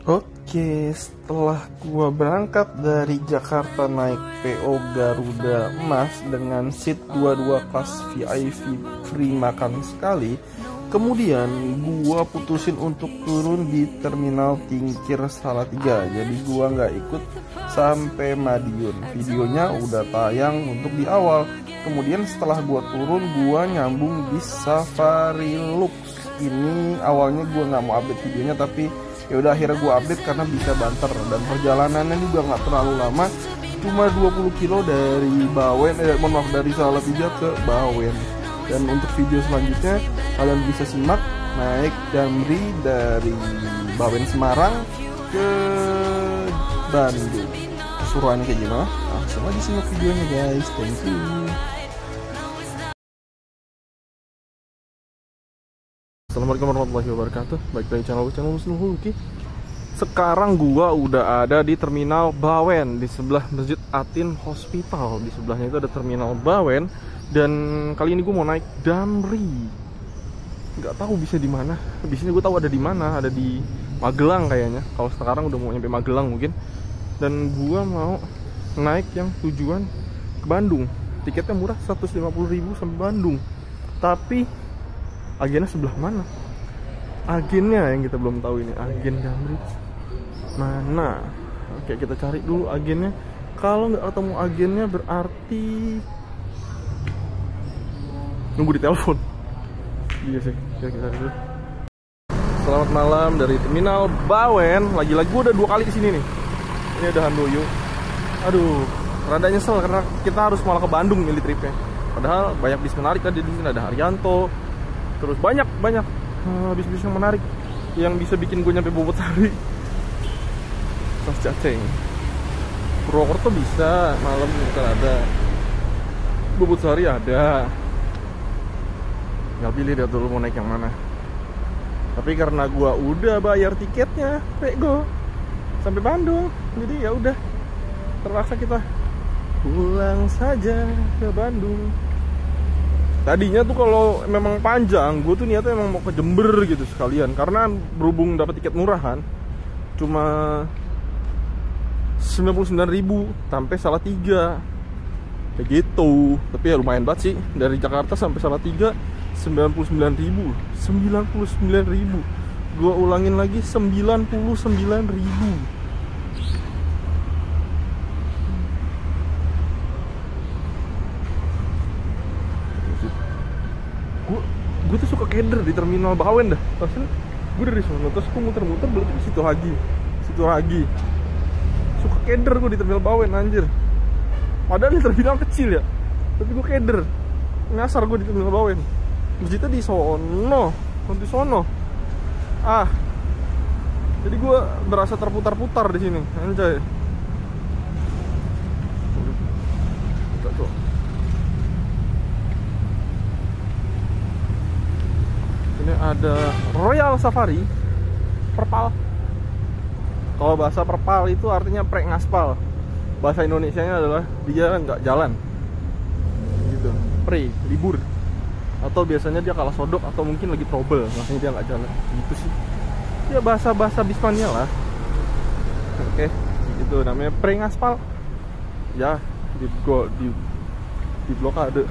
Oke, setelah gua berangkat dari Jakarta naik PO Garuda Emas dengan seat 22 kelas VIP free makan sekali, kemudian gua putusin untuk turun di Terminal Tingkir Salatiga. Jadi gua nggak ikut sampai Madiun. Videonya udah tayang untuk di awal. Kemudian setelah gua turun, gua nyambung di Safari Lux. Ini awalnya gua nggak mau update videonya, tapi ya udah akhirnya gue update karena bisa banter, dan perjalanannya juga nggak terlalu lama, cuma 20 kilo dari Bawen, dari Salatiga ke Bawen. Dan untuk video selanjutnya kalian bisa simak naik Damri dari Bawen Semarang ke Bandung. Keseruannya kayak gimana? Langsung aja simak videonya guys. Thank you. Assalamualaikum warahmatullahi wabarakatuh. Baik dari channel Muslim Hulki. Sekarang gua udah ada di Terminal Bawen, di sebelah Masjid Atin Hospital. Di sebelahnya itu ada Terminal Bawen, dan kali ini gua mau naik Damri. Nggak tahu bisa di mana. Biasanya gua tahu ada di mana, ada di Magelang kayaknya. Kalau sekarang udah mau nyampe Magelang mungkin. Dan gua mau naik yang tujuan ke Bandung. Tiketnya murah, 150.000 sampai Bandung. Tapi agennya sebelah mana? Agennya yang kita belum tahu ini. Agen Damri mana? Oke, kita cari dulu agennya. Kalau nggak ketemu agennya berarti nunggu di telepon. Iya sih, kita cari dulu. Selamat malam dari Terminal Bawen. Lagi-lagi gue udah 2 kali kesini nih. Ini ada Handoyo. Aduh, rada nyesel karena kita harus malah ke Bandung milih tripnya. Padahal banyak bis menarik tadi di sini, ada Haryanto. Terus banyak bis-bis yang menarik yang bisa bikin gue nyampe Bobotsari. Pas Cacing, Purwokerto bisa, malam kita ada, Bobotsari ada. Tinggal pilih deh dulu mau naik yang mana. Tapi karena gue udah bayar tiketnya, pego sampai Bandung, jadi ya udah terpaksa kita pulang saja ke Bandung. Tadinya tuh kalau memang panjang, gue tuh niatnya emang mau ke Jember gitu sekalian. Karena berhubung dapat tiket murah kan, cuma 99.000 sampai Salatiga, kayak gitu. Tapi ya lumayan banget sih, dari Jakarta sampai Salatiga 99.000. Gue ulangin lagi, 99.000. Gue tuh suka keder di Terminal Bawen dah. Terus gue dari sana, terus gue muter-muter balik ke situ lagi. Suka keder gue di Terminal Bawen anjir. Padahal ini terminal kecil ya, tapi gue keder. Nyasar gue di Terminal Bawen. Masjidnya di sono, di sono. Jadi gue berasa terputar-putar di sini, anjay. Ini ada Royal Safari Perpal. Kalau bahasa Perpal itu artinya prek ngaspal. Bahasa Indonesianya adalah dia nggak jalan gitu, pre, libur. Atau biasanya dia kalah sodok atau mungkin lagi trouble, makanya dia nggak jalan gitu sih. Ya bahasa-bahasa bismania lah. Oke, itu namanya pre ngaspal. Ya, di blokade.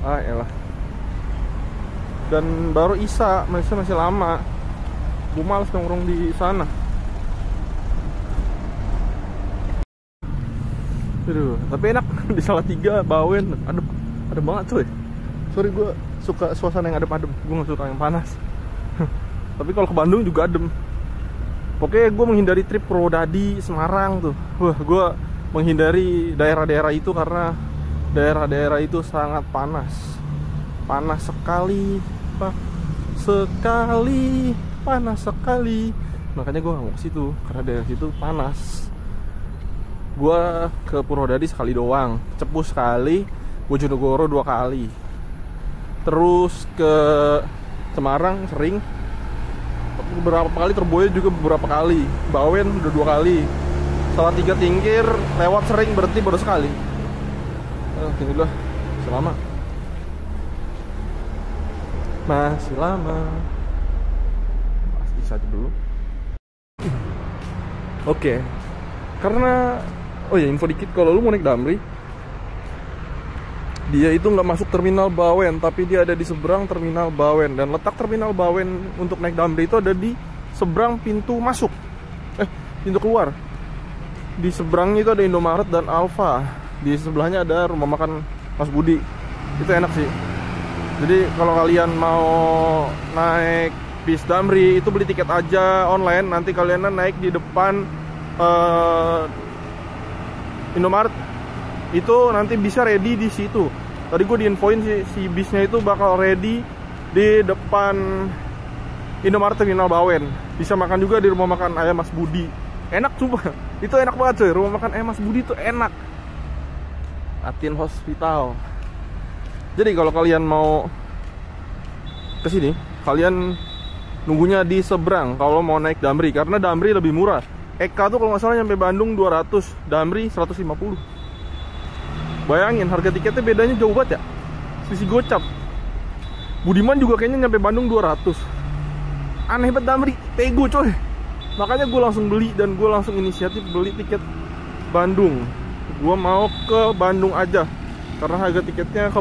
Elah. Dan baru Isa, masih lama. Gue males nongkrong di sana. Aduh, tapi enak di Salatiga, Bawen, adem banget cuy. Sorry, gue suka suasana yang adem-adem. Gue gak suka yang panas. Tapi kalau ke Bandung juga adem. Pokoknya gue menghindari trip Purwodadi, Semarang tuh. Gue menghindari daerah-daerah itu karena daerah-daerah itu sangat panas. Panas sekali. Panas sekali. Makanya gue gak mau ke situ karena daerah situ panas. Gue ke Purwodadi sekali doang, Cepu sekali, Bojonegoro 2 kali. Terus ke Semarang sering, beberapa kali, Terboya juga beberapa kali, Bawen udah 2 kali, Salatiga Tingkir lewat sering, berarti baru sekali. Alhamdulillah, selamat. Masih lama. Pasti saja dulu. Oke. Karena oh ya, info dikit, kalau lu mau naik Damri, dia itu nggak masuk terminal Bawen, tapi dia ada di seberang terminal Bawen. Dan letak terminal Bawen untuk naik Damri itu ada di seberang pintu masuk, pintu keluar. Di seberangnya itu ada Indomaret dan Alfa. Di sebelahnya ada rumah makan Mas Budi. Itu enak sih. Jadi kalau kalian mau naik bis Damri itu beli tiket aja online. Nanti kalian naik di depan Indomaret. Itu nanti bisa ready di situ. Tadi gue diinfoin si bisnya itu bakal ready di depan Indomaret Terminal Bawen. Bisa makan juga di rumah makan ayam Mas Budi. Enak coba. Itu enak banget coy. Rumah makan ayam Mas Budi itu enak. Atin Hospital. Jadi kalau kalian mau ke sini, kalian nunggunya di seberang kalau mau naik Damri, karena Damri lebih murah. Eka tuh kalau nggak salah nyampe Bandung 200, Damri 150. Bayangin harga tiketnya bedanya jauh banget ya. Sisi gocap. Budiman juga kayaknya nyampe Bandung 200. Aneh banget Damri, tego coy. Makanya gue langsung beli dan gue langsung inisiatif beli tiket Bandung. Gue mau ke Bandung aja karena harga tiketnya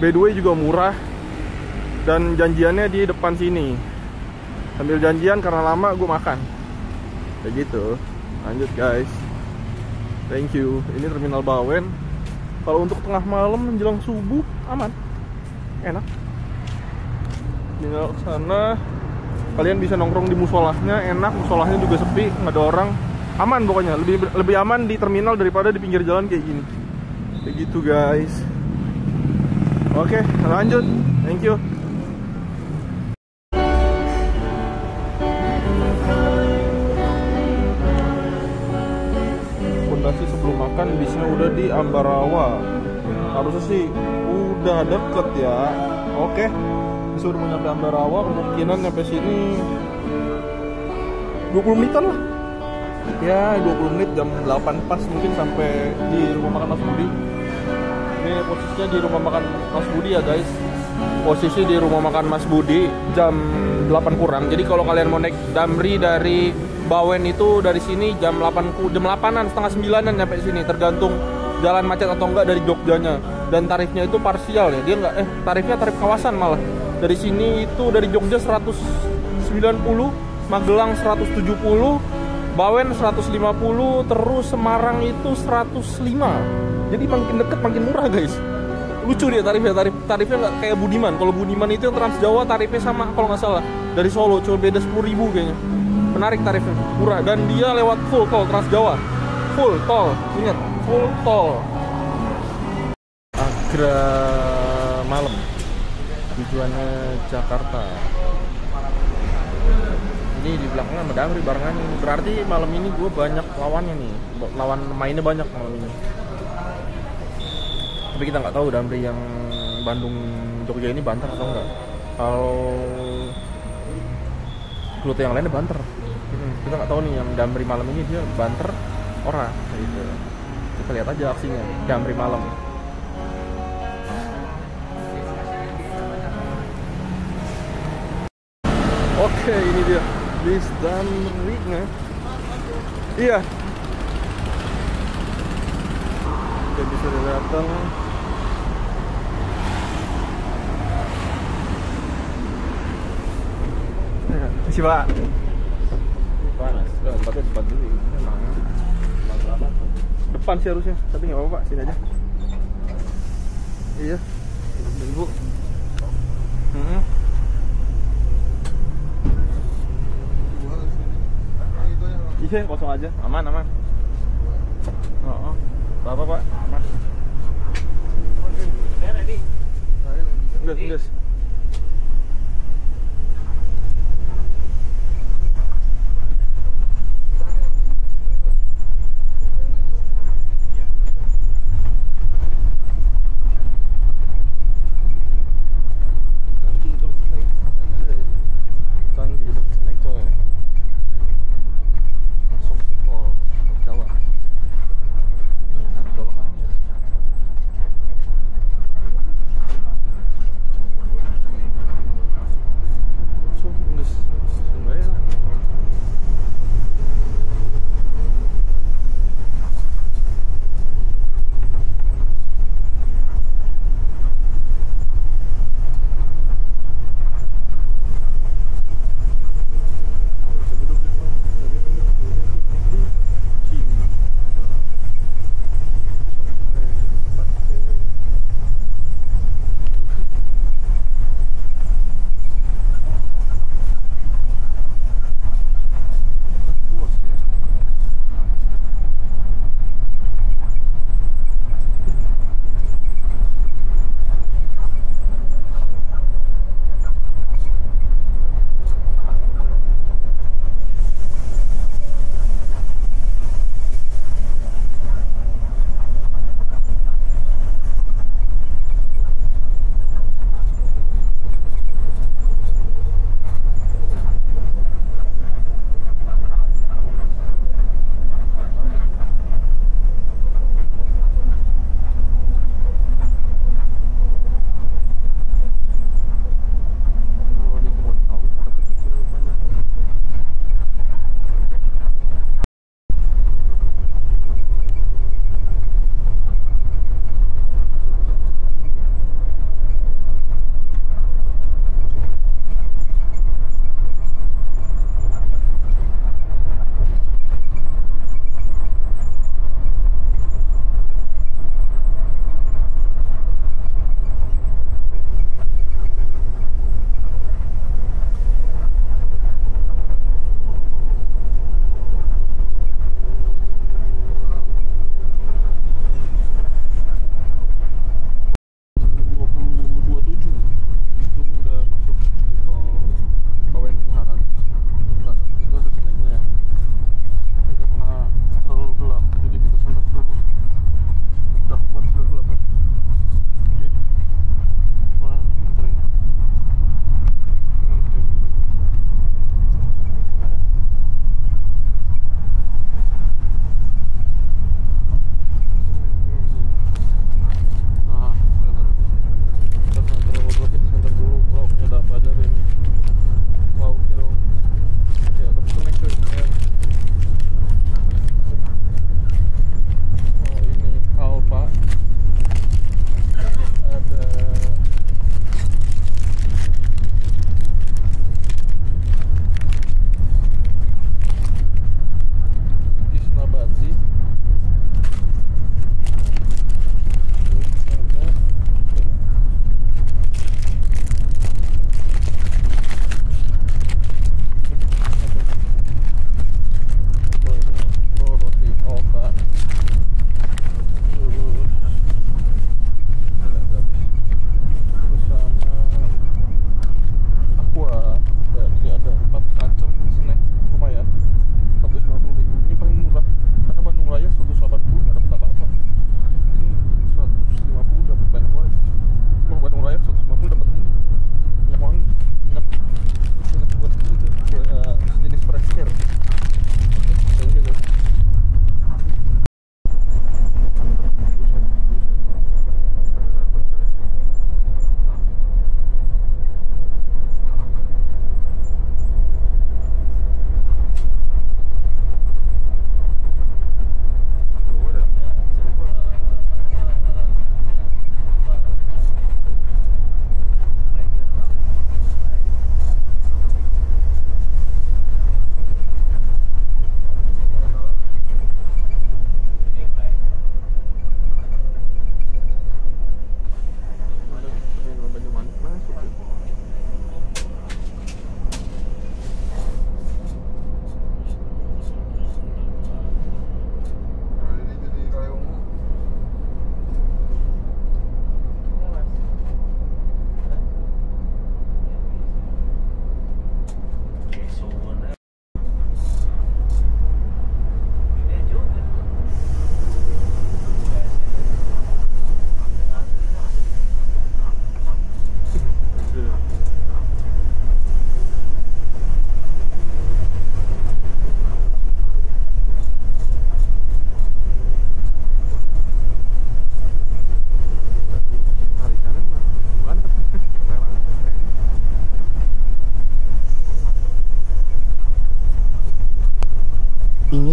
by the way juga murah. Dan janjiannya di depan sini. Sambil janjian karena lama gue makan. Kayak gitu. Lanjut guys. Thank you. Ini terminal Bawen. Kalau untuk tengah malam menjelang subuh aman, enak. Tinggal sana. Kalian bisa nongkrong di musolahnya, enak. Musolahnya juga sepi, nggak ada orang. Aman pokoknya. Lebih aman di terminal daripada di pinggir jalan kayak gini. Kayak gitu guys. Oke, lanjut. Thank you. Sebelum makan bisnya udah di Ambarawa. Harusnya sih udah deket ya. Oke, disuruh mau nyampe Ambarawa, kemungkinan nyampe sini 20 menitan lah. Ya 20 menit, jam 8 pas mungkin sampai di rumah makan Mas Budi. Ini posisinya di rumah makan Mas Budi ya guys. Posisi di rumah makan Mas Budi jam 8 kurang. Jadi kalau kalian mau naik Damri dari Bawen itu dari sini jam 8-an, setengah 9-an nyampe sini, tergantung jalan macet atau enggak dari Jogjanya. Dan tarifnya itu parsial ya, dia enggak tarifnya tarif kawasan malah. Dari sini itu dari Jogja 190, Magelang 170, Bawen 150, terus Semarang itu 105. Jadi makin deket makin murah guys. Lucu dia tarifnya nggak kayak Budiman. Kalau Budiman itu yang Trans Jawa tarifnya sama kalau nggak salah dari Solo, cuma beda 10.000 kayaknya. Menarik tarifnya, murah, dan dia lewat full tol Trans Jawa. Full tol, ingat, full tol. Agra malam, tujuannya Jakarta. Ini di belakangnya sama Damri barengan. Berarti malam ini gue banyak lawannya nih, lawan mainnya banyak malam ini. Tapi kita nggak tahu Damri yang Bandung Jogja ini banter atau enggak. Kalau rute yang lainnya banter. Kita nggak tahu nih yang Damri malam ini dia banter ora gitu. Kita lihat aja aksinya Damri malam. Oke, ini dia bis Damri nya. Iya. Udah bisa datang. Masih Pak. Panas. Tempatnya depan dulu. Depan sih harusnya, tapi nggak apa-apa, sini aja. Iya. Ibu. Iya, kosong aja, aman. Oh. Apa Pak? Aman. Gas.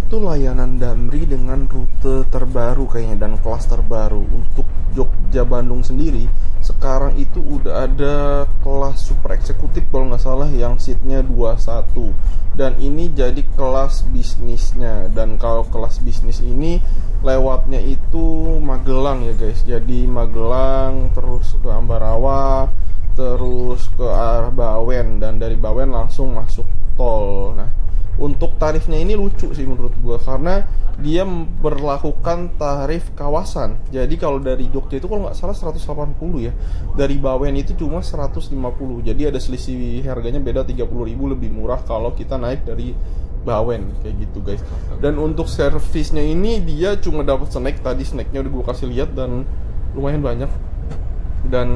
itu layanan Damri dengan rute terbaru kayaknya dan kelas terbaru. Untuk Jogja Bandung sendiri sekarang itu udah ada kelas super eksekutif kalau nggak salah yang seatnya 21, dan ini jadi kelas bisnisnya. Dan kalau kelas bisnis ini lewatnya itu Magelang ya guys, jadi Magelang terus ke Ambarawa terus ke arah Bawen, dan dari Bawen langsung masuk tol. Nah, untuk tarifnya ini lucu sih menurut gue, karena dia berlakukan tarif kawasan. Jadi kalau dari Jogja itu kalau nggak salah 180 ya, dari Bawen itu cuma 150. Jadi ada selisih harganya beda 30.000 lebih murah kalau kita naik dari Bawen kayak gitu guys. Dan untuk servisnya ini dia cuma dapat snack, tadi snacknya udah gue kasih lihat dan lumayan banyak. Dan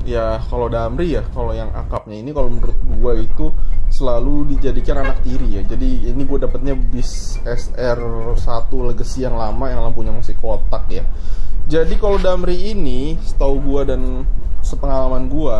ya kalau Damri ya, kalau yang akapnya ini kalau menurut gue itu selalu dijadikan anak tiri ya. Jadi ini gue dapetnya bis SR1 Legacy yang lama, yang lampunya masih kotak ya. Jadi kalau Damri ini setahu gue dan sepengalaman gue,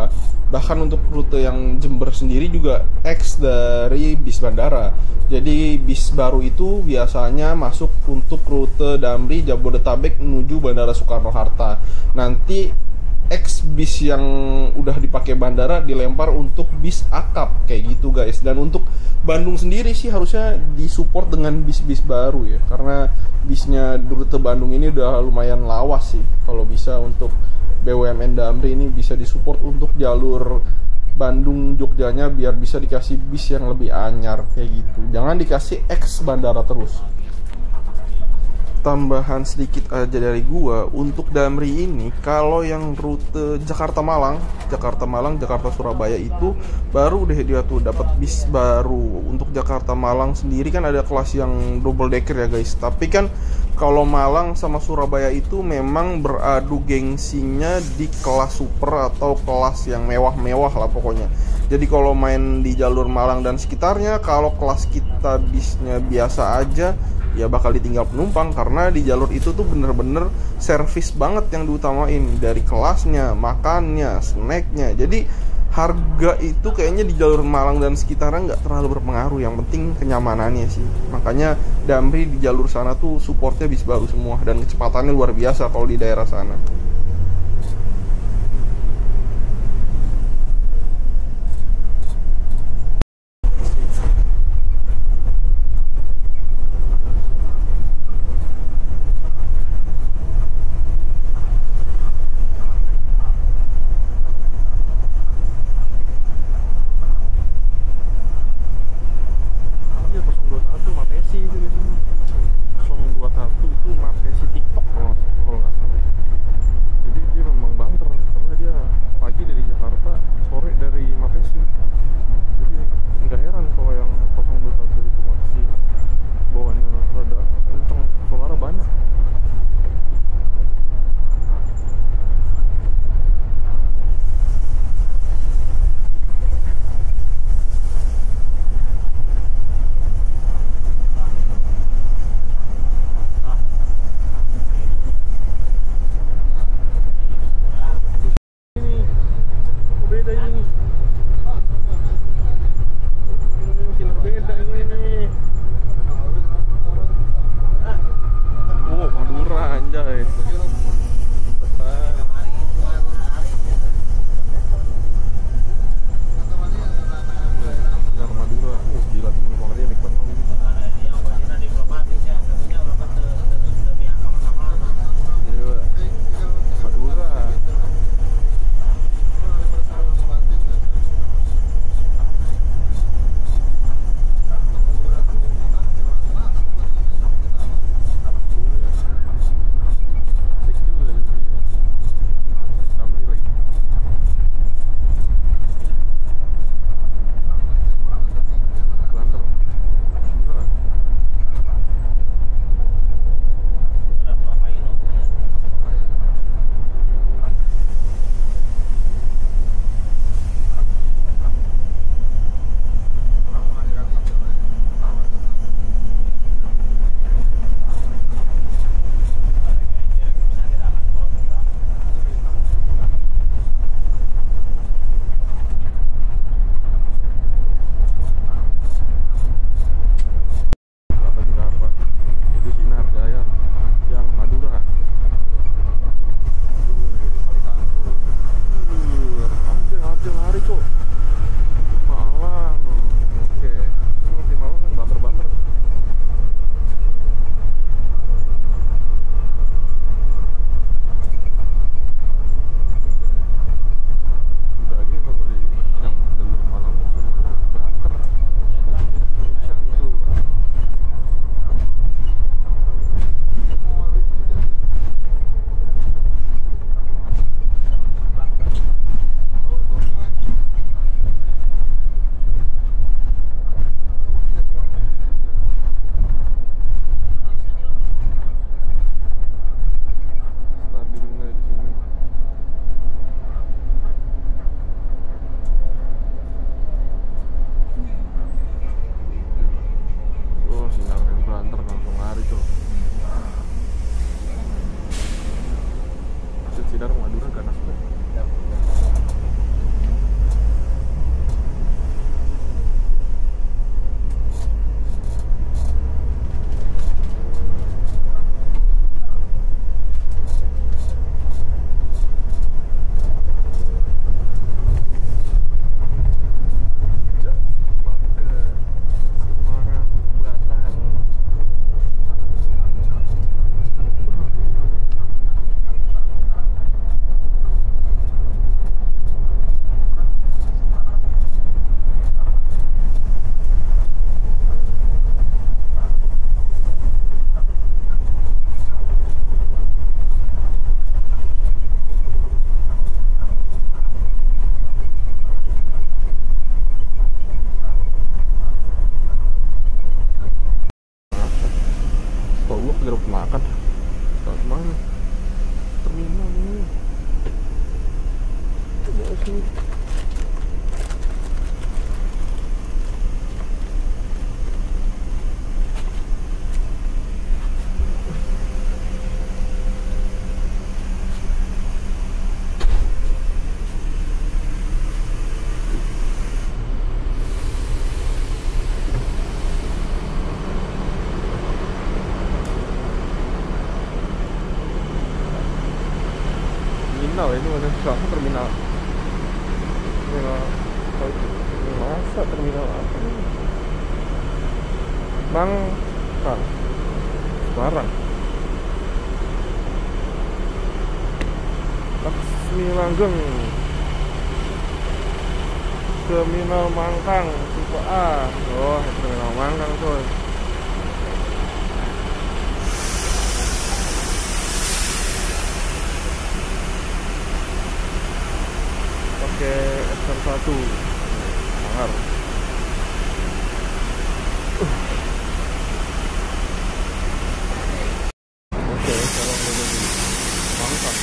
bahkan untuk rute yang Jember sendiri juga X dari bis bandara. Jadi bis baru itu biasanya masuk untuk rute Damri Jabodetabek menuju Bandara Soekarno-Hatta. Nanti X bis yang udah dipakai bandara dilempar untuk bis akap kayak gitu guys. Dan untuk Bandung sendiri sih harusnya disupport dengan bis-bis baru ya, karena bisnya rute Bandung ini udah lumayan lawas sih. Kalau bisa untuk BUMN Damri ini bisa disupport untuk jalur Bandung Jogjanya, biar bisa dikasih bis yang lebih anyar kayak gitu. Jangan dikasih X bandara terus. Tambahan sedikit aja dari gua, untuk Damri ini kalau yang rute Jakarta Malang, Jakarta Surabaya itu baru deh dia tuh dapat bis baru. Untuk Jakarta Malang sendiri kan ada kelas yang double decker ya guys. Tapi kan kalau Malang sama Surabaya itu memang beradu gengsinya di kelas super atau kelas yang mewah-mewah lah pokoknya. Jadi kalau main di jalur Malang dan sekitarnya, kalau kelas kita bisnya biasa aja ya bakal ditinggal penumpang, karena di jalur itu tuh bener-bener servis banget yang diutamain, dari kelasnya, makannya, snacknya. Jadi harga itu kayaknya di jalur Malang dan sekitarnya nggak terlalu berpengaruh, yang penting kenyamanannya sih. Makanya Damri di jalur sana tuh supportnya bis baru semua, dan kecepatannya luar biasa kalau di daerah sana. Itu Mapesi TikTok kalau nggak salah. lagi dapat makan. Sekarang mana? Terminal ini. Tidak sih. Terminal ini mana sekarang terminal masa terminal apa ini? Mangkang Semarang Laksmi Langgeng Terminal Mangkang tipe A. Oh, terminal Mangkang coy. Pakai SR1 sangar. Oke, sekarang menuju Mangkang.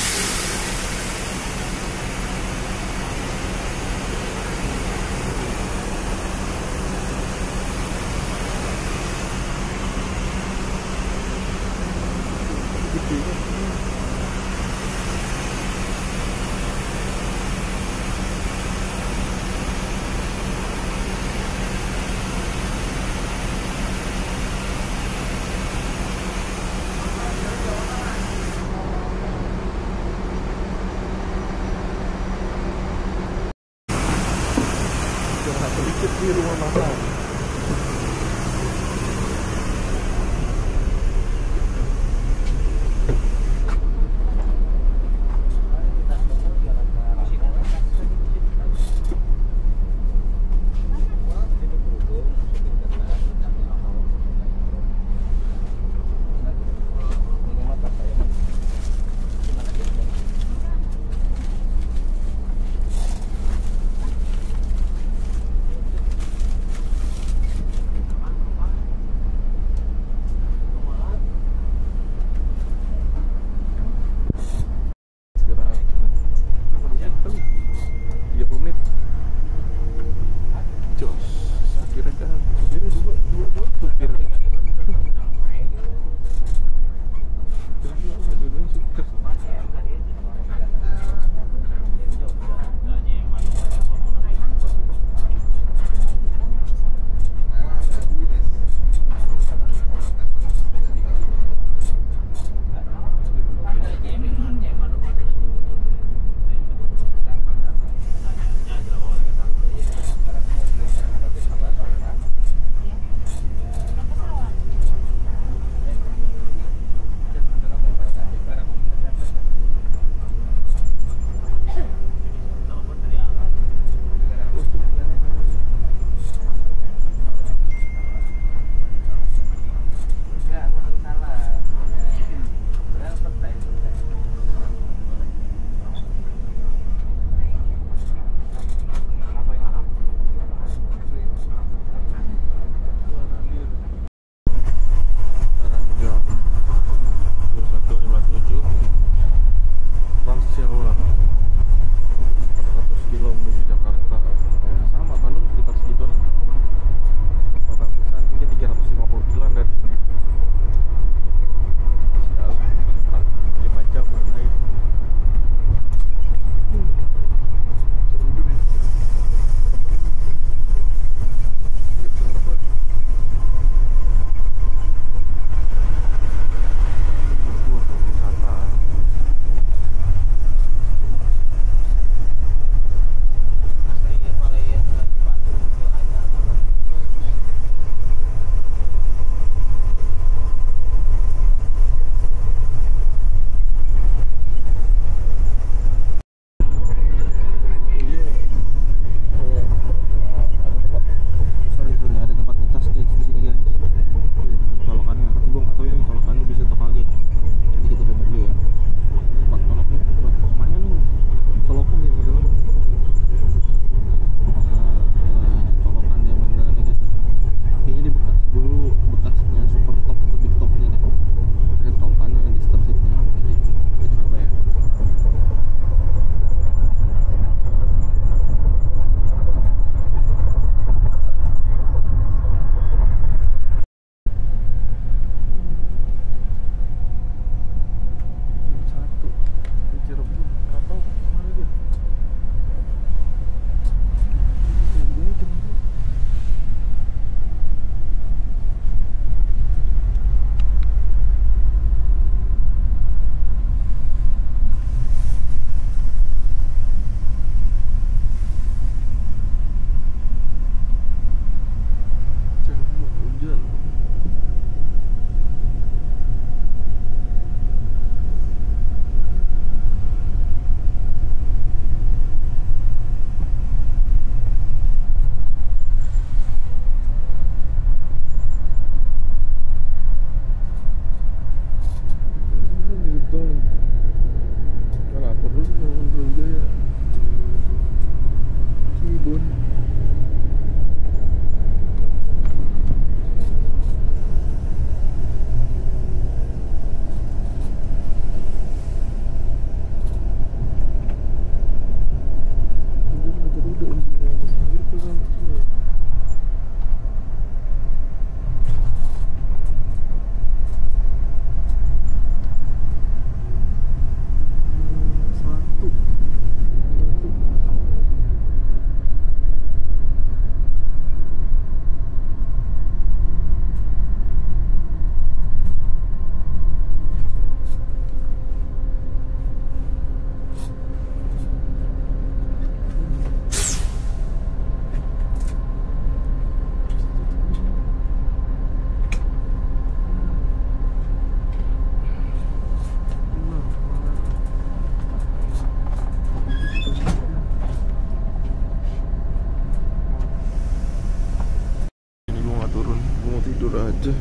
tidur aja,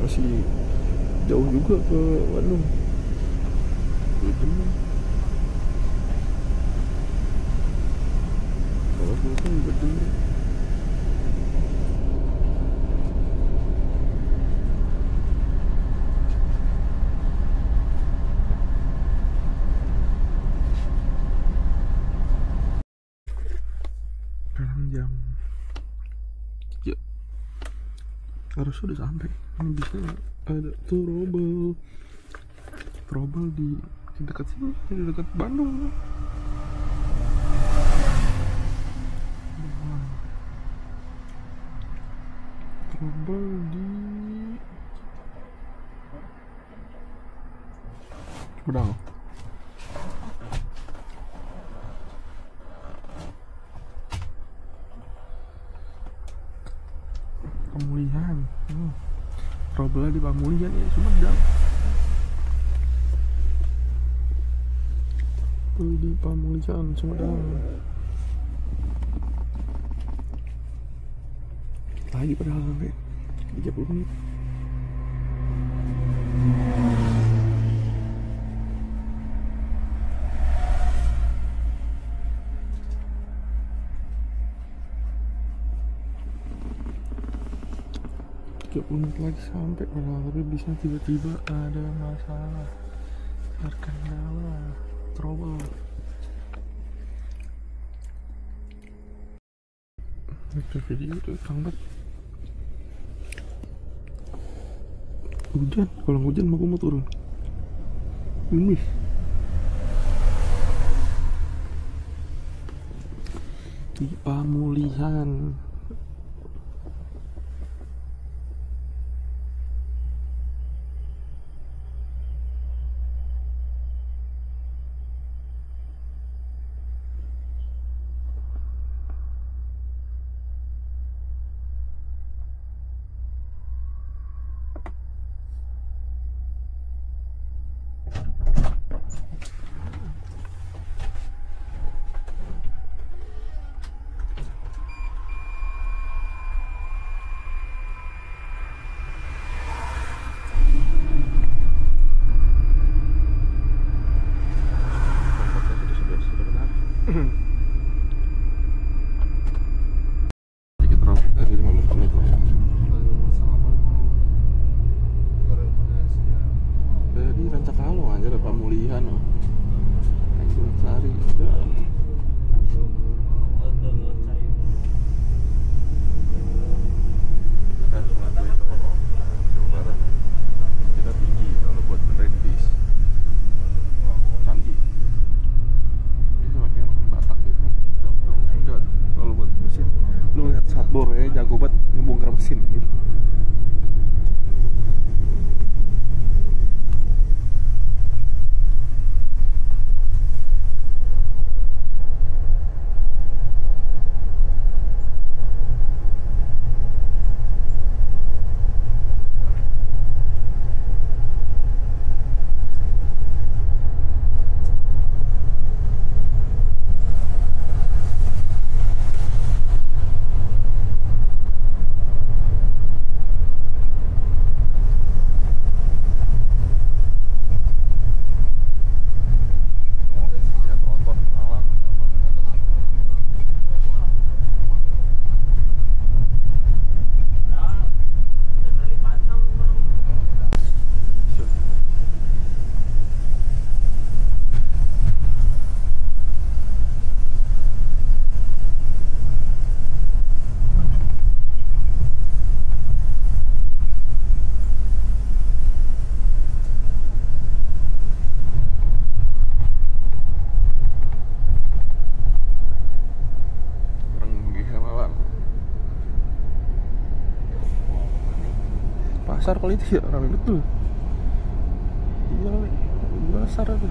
masih jauh juga ke Bandung. Kalau pulang betul. Sekarang jam ya, harus sudah sampai. Ini bisa ada trouble di dekat sini, di dekat Bandung. Trouble di Sumedang. Pemulihan. Trouble di pemulihan ya, Sumedang. Di pemulihan Sumedang. Lagi padahal sampai 30 menit. Lagi sampai padahal, tapi bisa tiba-tiba ada masalah, terkendala, trouble. Itu video tuh banget. Hujan, kalau hujan aku mau turun. Ini di pemulihan. Jago banget ngebongkar mesin gitu. Pasar kali itu ya, ramai betul. Iya, pasar tuh.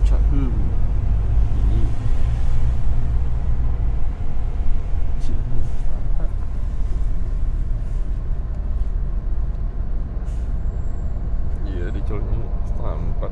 Cakep. Iya, di Colnya 3:30.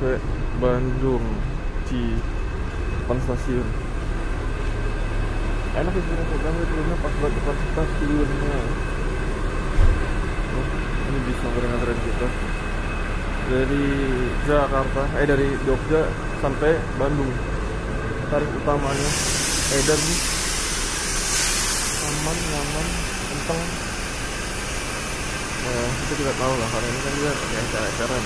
sampai Bandung di depan stasiun. Enak sih programnya, turunnya pas buat depan stasiunnya. Oh, ini bisa nganterin kita dari Jakarta, dari Jogja sampai Bandung. Tarif utamanya edan nih, aman, nyaman, kenceng. Itu kita tahu lah, karena ini kan dia pakai acara-acara.